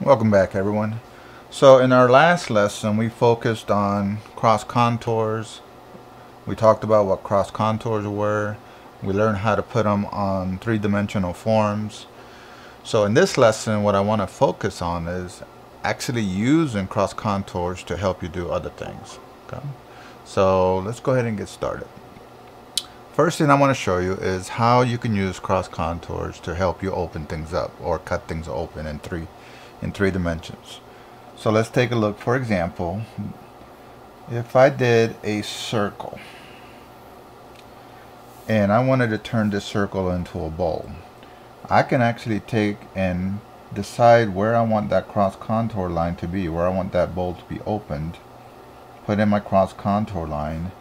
Welcome back, everyone. So in our last lesson we focused on cross contours. We talked about what cross contours were. We learned how to put them on three-dimensional forms. So in this lesson what I want to focus on is actually using cross contours to help you do other things. Okay? So let's go ahead and get started. First thing I want to show you is how you can use cross contours to help you open things up or cut things open in three dimensions. So let's take a look. For example, if I did a circle and I wanted to turn this circle into a bowl, I can actually take and decide where I want that cross contour line to be, where I want that bowl to be opened, put in my cross contour line,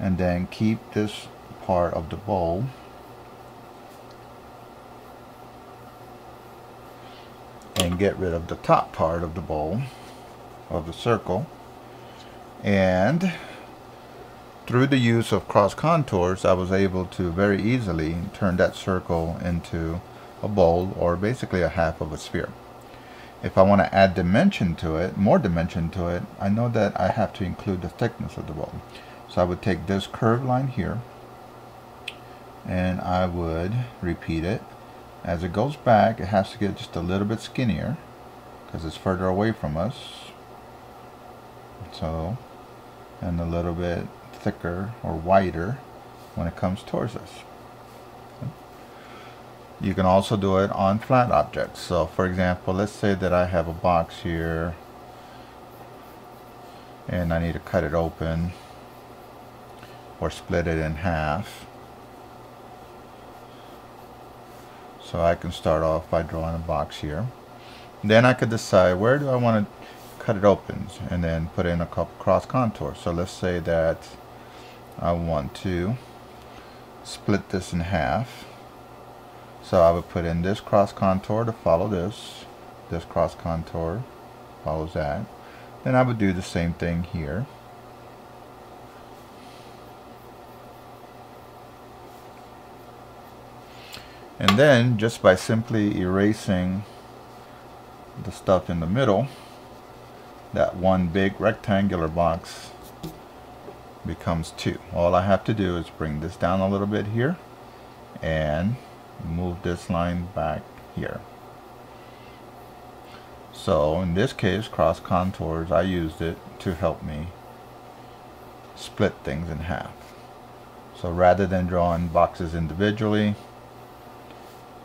and then keep this part of the bowl and get rid of the top part of the bowl of the circle. And through the use of cross contours I was able to very easily turn that circle into a bowl, or basically a half of a sphere. If I want to add dimension to it, more dimension to it, I know that I have to include the thickness of the bowl. So I would take this curved line here and I would repeat it. As it goes back, it has to get just a little bit skinnier because it's further away from us. So, and a little bit thicker or wider when it comes towards us. You can also do it on flat objects. So for example, let's say that I have a box here and I need to cut it open or split it in half. So I can start off by drawing a box here. Then I could decide where do I want to cut it open and then put in a couple cross contours. So let's say that I want to split this in half. So I would put in this cross contour to follow this. This cross contour follows that. Then I would do the same thing here. And then just by simply erasing the stuff in the middle, that one big rectangular box becomes two. All I have to do is bring this down a little bit here and move this line back here. So in this case, cross contours, I used it to help me split things in half. So rather than drawing boxes individually,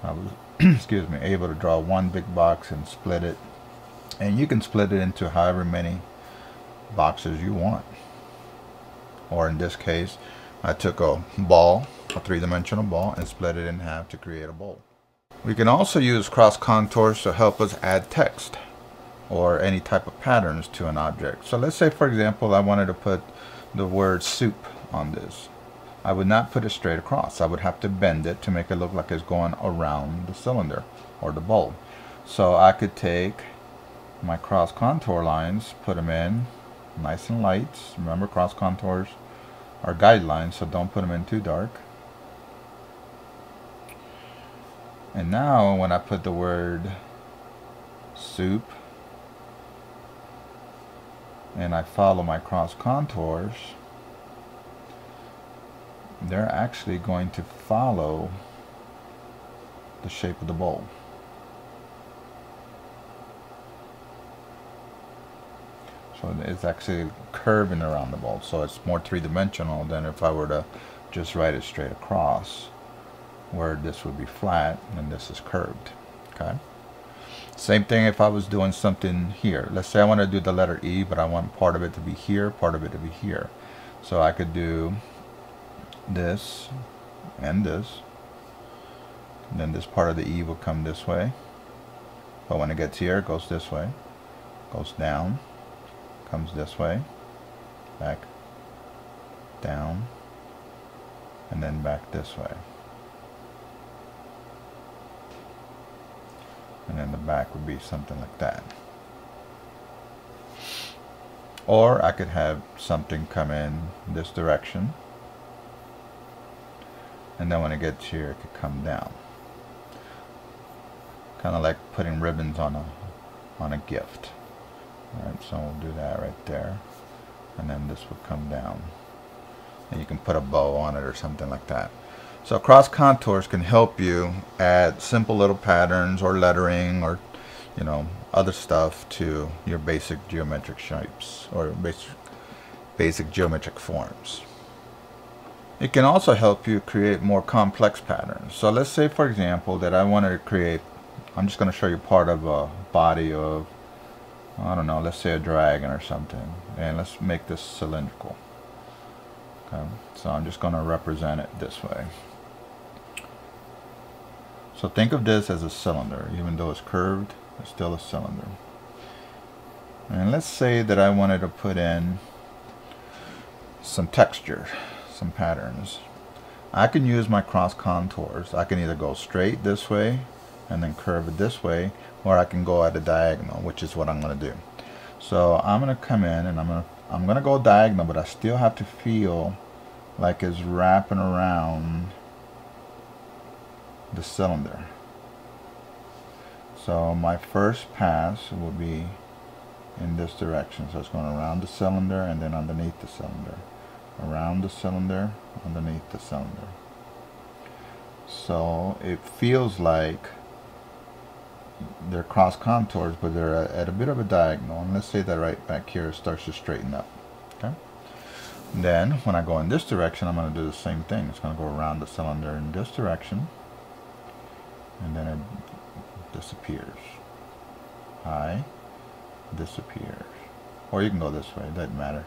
I was excuse me, able to draw one big box and split it. And you can split it into however many boxes you want. Or in this case, I took a ball, a three-dimensional ball, and split it in half to create a bowl. We can also use cross contours to help us add text or any type of patterns to an object. So let's say, for example, I wanted to put the word soup on this. I would not put it straight across. I would have to bend it to make it look like it's going around the cylinder or the bowl. So I could take my cross contour lines, put them in nice and light. Remember, cross contours are guidelines, so don't put them in too dark. And now when I put the word soup and I follow my cross contours, they're actually going to follow the shape of the bowl. So it's actually curving around the bowl, so it's more three-dimensional than if I were to just write it straight across, where this would be flat and this is curved. Okay. Same thing if I was doing something here. Let's say I want to do the letter E, but I want part of it to be here, part of it to be here. So I could do this and this, and then this part of the E will come this way, but when it gets here it goes this way, goes down, comes this way, back, down, and then back this way, and then the back would be something like that. Or I could have something come in this direction, and then when it gets here it could come down. Kind of like putting ribbons on on a gift. Alright, so we'll do that right there. And then this would come down. And you can put a bow on it or something like that. So cross contours can help you add simple little patterns or lettering or, you know, other stuff to your basic geometric shapes or basic geometric forms. It can also help you create more complex patterns. So let's say, for example, that I wanted to create, I'm just going to show you part of a body of, I don't know, let's say a dragon or something. And let's make this cylindrical. Okay, so I'm just going to represent it this way. So think of this as a cylinder. Even though it's curved, it's still a cylinder. And let's say that I wanted to put in some texture, some patterns. I can use my cross contours. I can either go straight this way and then curve it this way, or I can go at a diagonal, which is what I'm going to do. So I'm going to come in and I'm going to go diagonal, but I still have to feel like it's wrapping around the cylinder. So my first pass will be in this direction. So it's going around the cylinder and then underneath the cylinder. Around the cylinder, underneath the cylinder. So it feels like they're cross contours, but they're at a bit of a diagonal. And let's say that right back here starts to straighten up. Okay. And then when I go in this direction, I'm going to do the same thing. It's going to go around the cylinder in this direction. And then it disappears. High, disappears. Or you can go this way, it doesn't matter.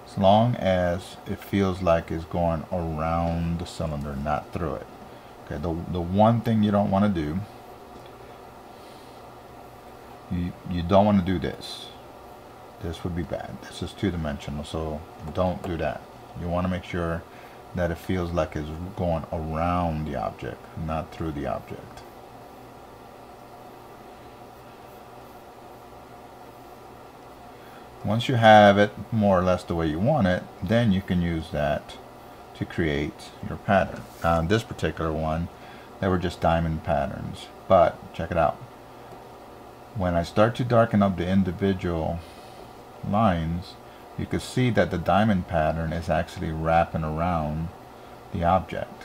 As long as it feels like it's going around the cylinder, not through it. Okay, the one thing you don't want to do, you don't want to do this. This would be bad. This is two-dimensional, so don't do that. You want to make sure that it feels like it's going around the object, not through the object. Once you have it more or less the way you want it, then you can use that to create your pattern. On this particular one, they were just diamond patterns. But check it out. When I start to darken up the individual lines, you can see that the diamond pattern is actually wrapping around the object.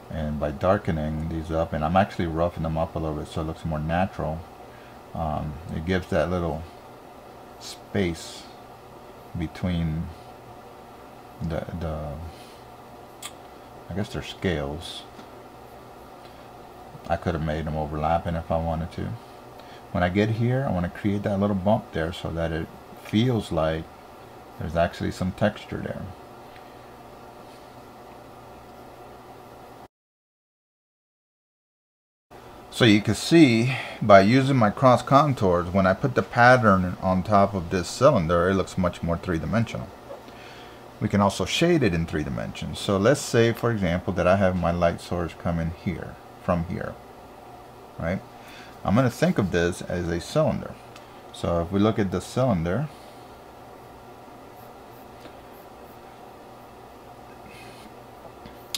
And by darkening these up, and I'm actually roughing them up a little bit so it looks more natural, it gives that little space between the I guess they're scales. I could have made them overlapping if I wanted to. When I get here, I want to create that little bump there so that it feels like there's actually some texture there. So you can see by using my cross contours, when I put the pattern on top of this cylinder, it looks much more three-dimensional. We can also shade it in 3 dimensions. So let's say, for example, that I have my light source coming here, from here, right? I'm going to think of this as a cylinder. So if we look at the cylinder,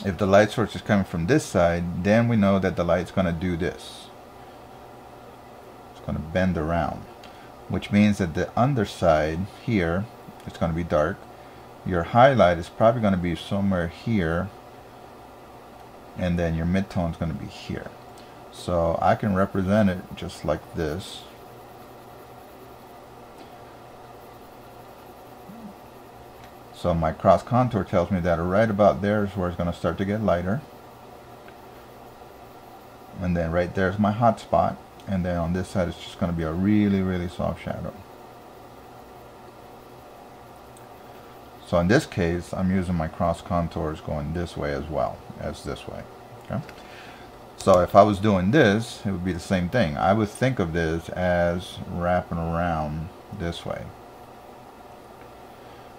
if the light source is coming from this side, then we know that the light's going to do this. It's going to bend around, which means that the underside here is going to be dark. Your highlight is probably going to be somewhere here, and then your midtone is going to be here. So I can represent it just like this. So my cross contour tells me that right about there is where it's going to start to get lighter. And then right there is my hot spot. And then on this side it's just going to be a really, really soft shadow. So in this case, I'm using my cross contours going this way as well as this way. Okay? So if I was doing this, it would be the same thing. I would think of this as wrapping around this way,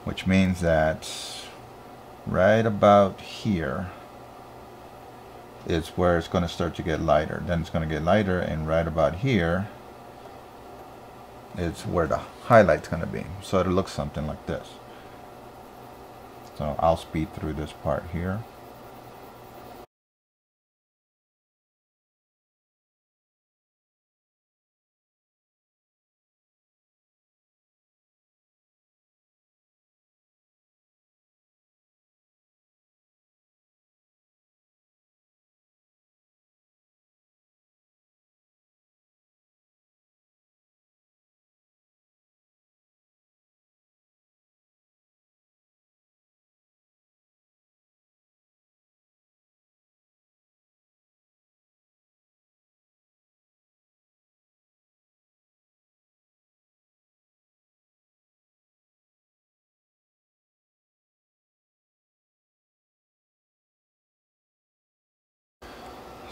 which means that right about here is where it's going to start to get lighter. Then it's going to get lighter, and right about here is where the highlight's going to be. So it'll look something like this. So I'll speed through this part here.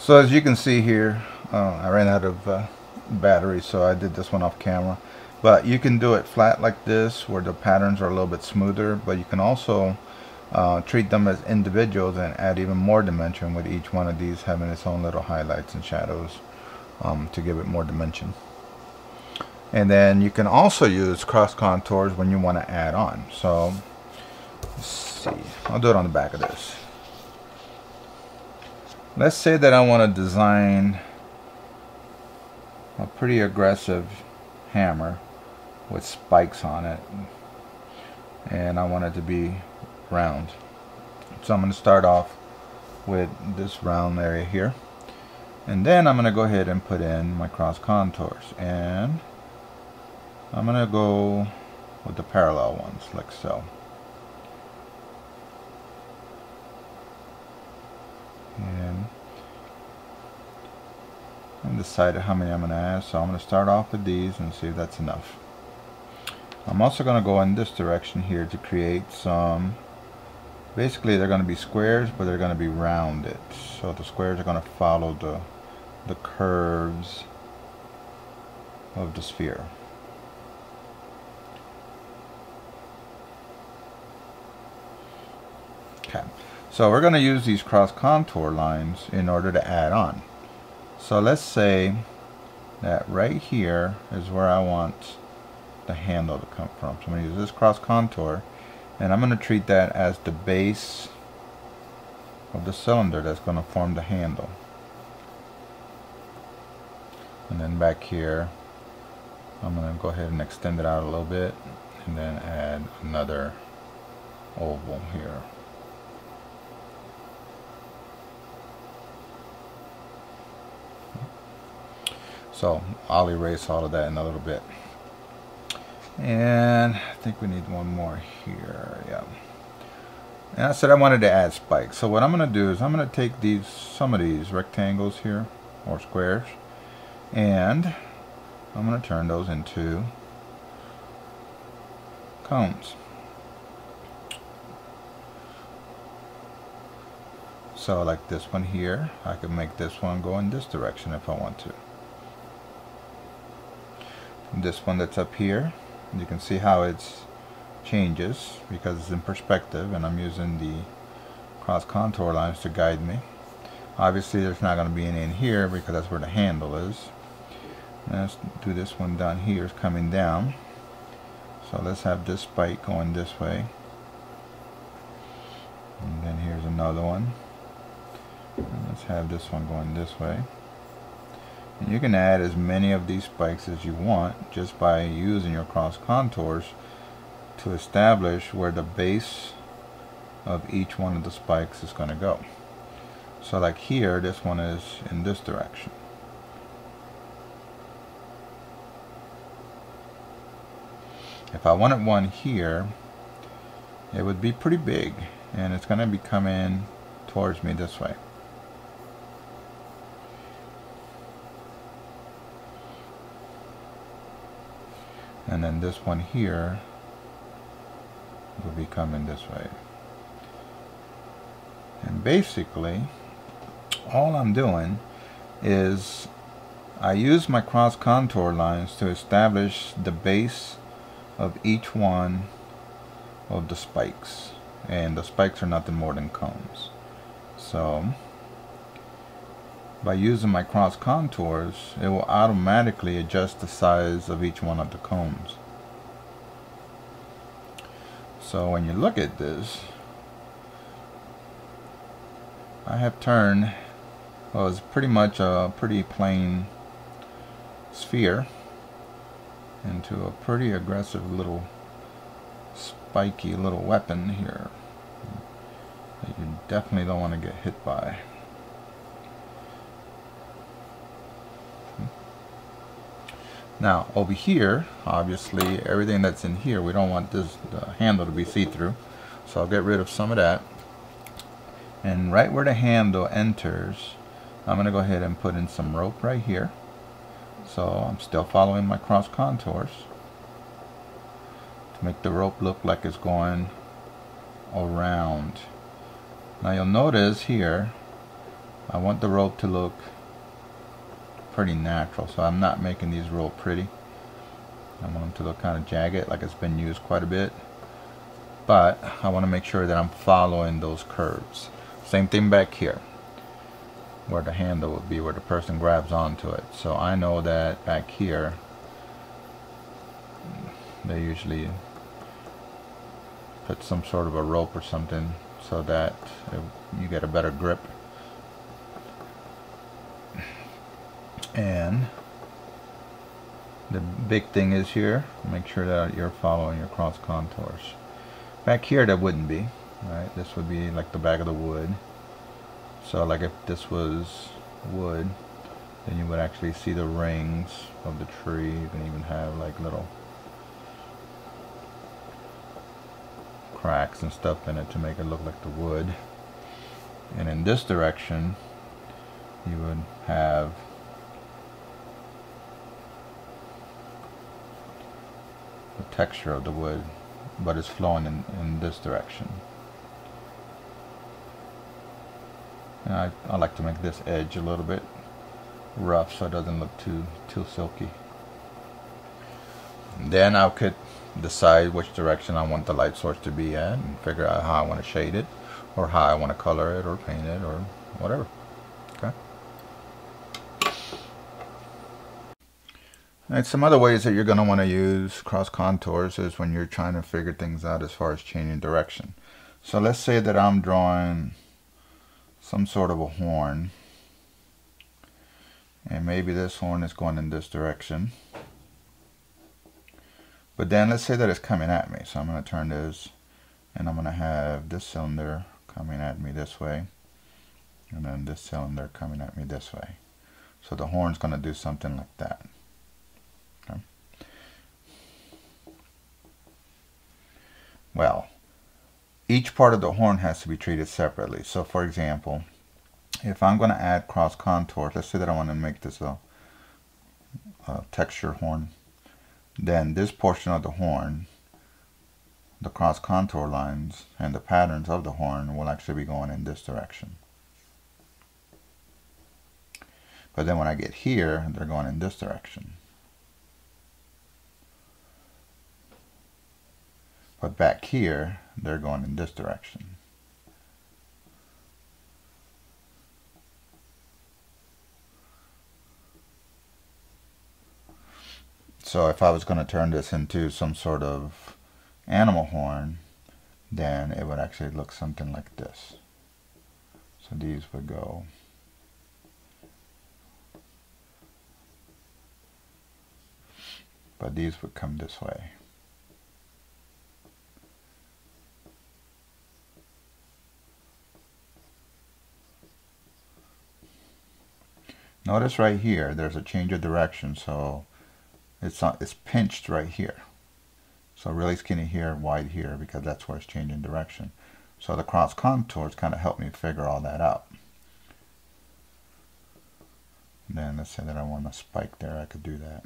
So as you can see here, I ran out of battery, so I did this one off camera. But you can do it flat like this, where the patterns are a little bit smoother, but you can also treat them as individuals and add even more dimension with each one of these having its own little highlights and shadows to give it more dimension. And then you can also use cross contours when you want to add on. So let's see, I'll do it on the back of this. Let's say that I want to design a pretty aggressive hammer with spikes on it, and I want it to be round. So I'm going to start off with this round area here, and then I'm going to go ahead and put in my cross contours, and I'm going to go with the parallel ones like so. And I decided how many I'm going to add, so I'm going to start off with these and see if that's enough. I'm also going to go in this direction here to create some, basically they're going to be squares, but they're going to be rounded. So the squares are going to follow the curves of the sphere. Okay, so we're going to use these cross contour lines in order to add on. So let's say that right here is where I want the handle to come from. So I'm going to use this cross contour, and I'm going to treat that as the base of the cylinder that's going to form the handle. And then back here, I'm going to go ahead and extend it out a little bit, and then add another oval here. So I'll erase all of that in a little bit. And I think we need one more here. Yeah. And I said I wanted to add spikes. So what I'm going to do is I'm going to take some of these rectangles here, or squares, and I'm going to turn those into cones. So like this one here, I can make this one go in this direction if I want to. This one that's up here, you can see how it changes because it's in perspective, and I'm using the cross contour lines to guide me. Obviously there's not going to be any in here because that's where the handle is. Let's do this one down here, it's coming down. So let's have this spike going this way, and then here's another one, and let's have this one going this way. And you can add as many of these spikes as you want just by using your cross contours to establish where the base of each one of the spikes is going to go. So like here, this one is in this direction. If I wanted one here, it would be pretty big, and it's going to be coming towards me this way. And then this one here will be coming this way. And basically all I'm doing is I use my cross contour lines to establish the base of each one of the spikes, and the spikes are nothing more than cones. So by using my cross contours, it will automatically adjust the size of each one of the cones. So when you look at this, I have turned, well, it's pretty much a pretty plain sphere into a pretty aggressive little spiky little weapon here that you definitely don't want to get hit by. Now over here, obviously everything that's in here, we don't want the handle to be see-through, so I'll get rid of some of that. And right where the handle enters, I'm going to go ahead and put in some rope right here. So I'm still following my cross contours to make the rope look like it's going around. Now you'll notice here I want the rope to look pretty natural, so I'm not making these real pretty. I want them to look kind of jagged, like it's been used quite a bit, but I want to make sure that I'm following those curves. Same thing back here where the handle would be, where the person grabs onto it. So I know that back here they usually put some sort of a rope or something so that you get a better grip. And the big thing is here, make sure that you're following your cross contours. Back here that wouldn't be, right? This would be like the back of the wood. So like if this was wood, then you would actually see the rings of the tree. You can even have like little cracks and stuff in it to make it look like the wood. And in this direction, you would have the texture of the wood, but it's flowing in this direction. And I like to make this edge a little bit rough so it doesn't look too silky. And then I could decide which direction I want the light source to be at and figure out how I want to shade it, or how I want to color it or paint it or whatever. Okay. And some other ways that you're going to want to use cross contours is when you're trying to figure things out as far as changing direction. So let's say that I'm drawing some sort of a horn, and maybe this horn is going in this direction, but then let's say that it's coming at me. So I'm going to turn this, and I'm going to have this cylinder coming at me this way, and then this cylinder coming at me this way. So the horn's going to do something like that. Okay. Well, each part of the horn has to be treated separately. So for example, if I'm going to add cross contours, let's say that I want to make this a texture horn, then this portion of the horn, the cross contour lines and the patterns of the horn will actually be going in this direction. But then when I get here, they're going in this direction. But back here, they're going in this direction. So if I was going to turn this into some sort of animal horn, then it would actually look something like this. So these would go but these would come this way. Notice right here, there's a change of direction, so it's pinched right here. So really skinny here, wide here, because that's where it's changing direction. So the cross contours kind of help me figure all that out. Then let's say that I want a spike there, I could do that.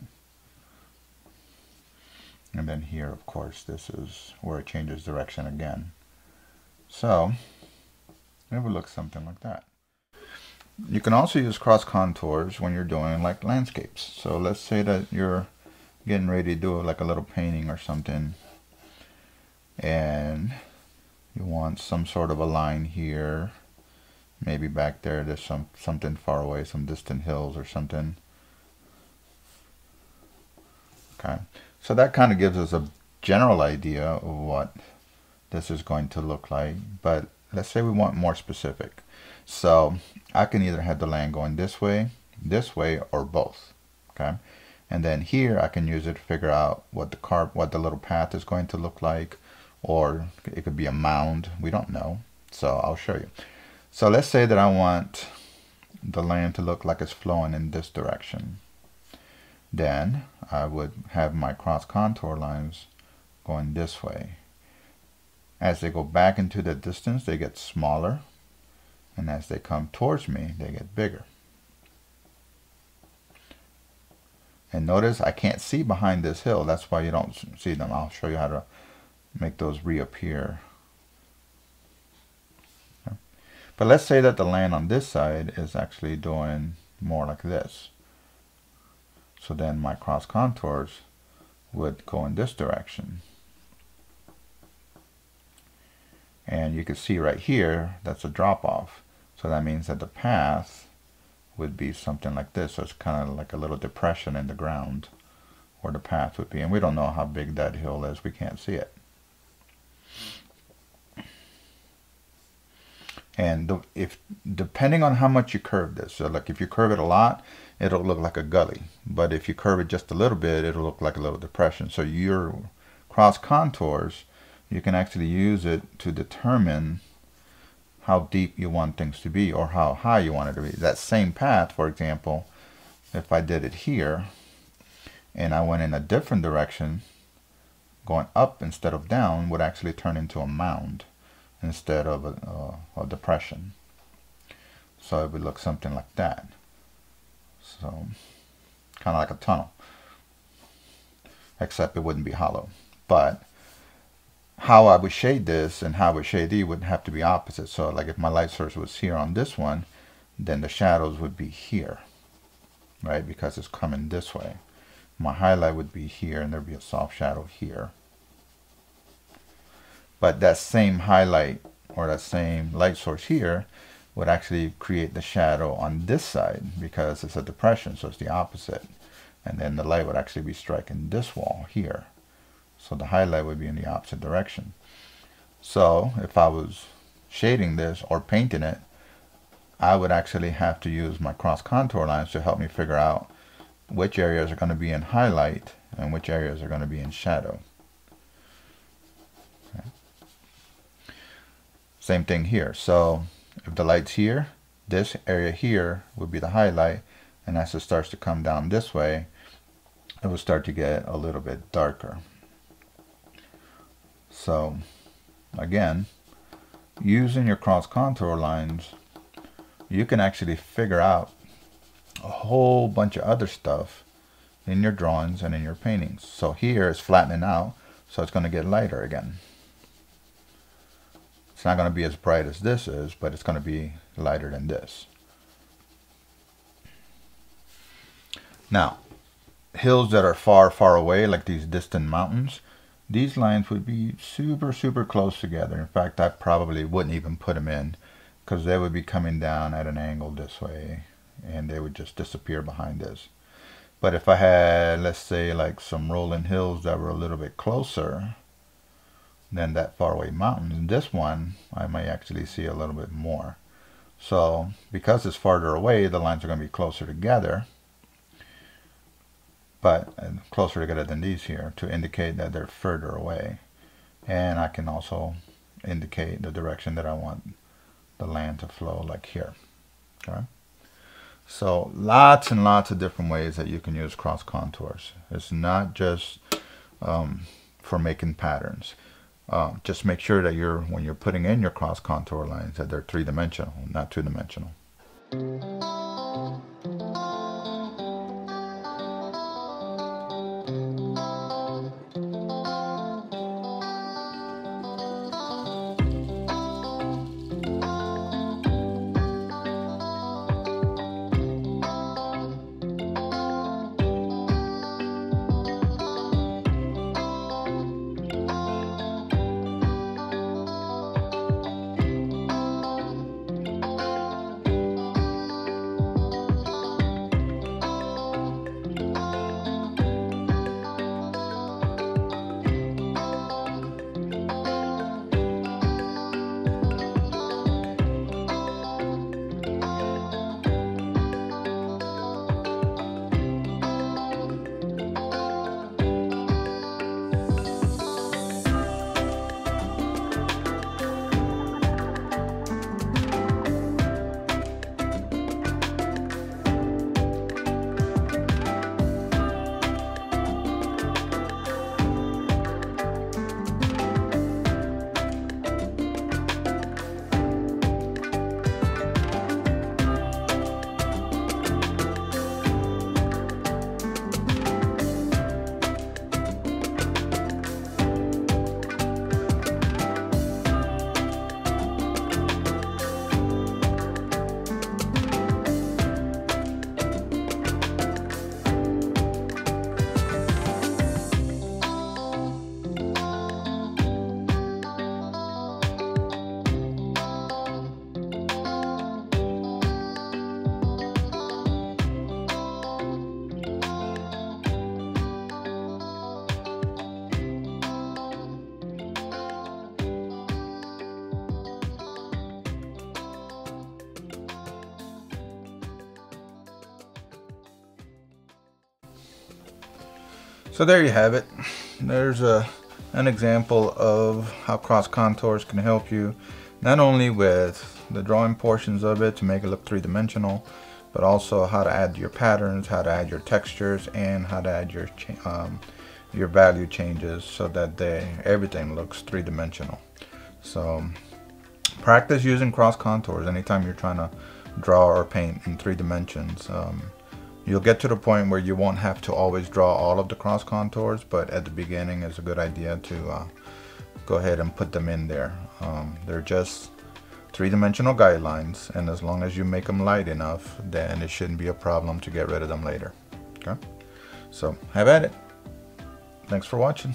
And then here, of course, this is where it changes direction again. So it would look something like that. You can also use cross contours when you're doing like landscapes. So let's say that you're getting ready to do like a little painting or something, and you want some sort of a line here, maybe back there there's something far away, some distant hills or something. Okay, so that kind of gives us a general idea of what this is going to look like, but let's say we want more specific. So I can either have the land going this way, or both. Okay, and then here I can use it to figure out what the little path is going to look like, or it could be a mound. We don't know, so I'll show you. So let's say that I want the land to look like it's flowing in this direction. Then I would have my cross contour lines going this way. As they go back into the distance, they get smaller. And as they come towards me, they get bigger. And notice I can't see behind this hill. That's why you don't see them. I'll show you how to make those reappear. Okay. But let's say that the land on this side is actually doing more like this. So then my cross contours would go in this direction. And you can see right here, that's a drop off. So that means that the path would be something like this. So it's kind of like a little depression in the ground where the path would be. And we don't know how big that hill is. We can't see it. And if depending on how much you curve this, so like if you curve it a lot, it'll look like a gully. But if you curve it just a little bit, it'll look like a little depression. So your cross contours, you can actually use it to determine how deep you want things to be or how high you want it to be. That same path, for example, if I did it here and I went in a different direction, going up instead of down would actually turn into a mound instead of a depression. So it would look something like that. So kind of like a tunnel, except it wouldn't be hollow. But how I would shade this and how I would shade these would have to be opposite. So like if my light source was here on this one, then the shadows would be here, right? Because it's coming this way. My highlight would be here and there'd be a soft shadow here. But that same highlight or that same light source here would actually create the shadow on this side because it's a depression, so it's the opposite. And then the light would actually be striking this wall here. So the highlight would be in the opposite direction. So if I was shading this or painting it, I would actually have to use my cross contour lines to help me figure out which areas are going to be in highlight and which areas are going to be in shadow. Okay. Same thing here. So if the light's here, this area here would be the highlight, and as it starts to come down this way, it will start to get a little bit darker. So again, using your cross contour lines, you can actually figure out a whole bunch of other stuff in your drawings and in your paintings. So here it's flattening out, so it's going to get lighter again. It's not going to be as bright as this is, but it's going to be lighter than this. Now, hills that are far, far away, like these distant mountains, these lines would be super, super close together. In fact, I probably wouldn't even put them in because they would be coming down at an angle this way and they would just disappear behind this. But if I had, let's say, like some rolling hills that were a little bit closer than that faraway mountain, this one I might actually see a little bit more. So because it's farther away, the lines are going to be closer together, but closer together than these here to indicate that they're further away. And I can also indicate the direction that I want the land to flow, like here. Okay. So lots and lots of different ways that you can use cross contours. It's not just for making patterns. Just make sure that when you're putting in your cross contour lines, that they're three-dimensional, not two-dimensional. So there you have it. There's an example of how cross contours can help you not only with the drawing portions of it to make it look three-dimensional, but also how to add your patterns, how to add your textures, and how to add your value changes so that everything looks three-dimensional. So practice using cross contours anytime you're trying to draw or paint in 3 dimensions. You'll get to the point where you won't have to always draw all of the cross contours, but at the beginning it's a good idea to go ahead and put them in there. They're just 3-dimensional guidelines, and as long as you make them light enough, then it shouldn't be a problem to get rid of them later. Okay, so have at it. Thanks for watching.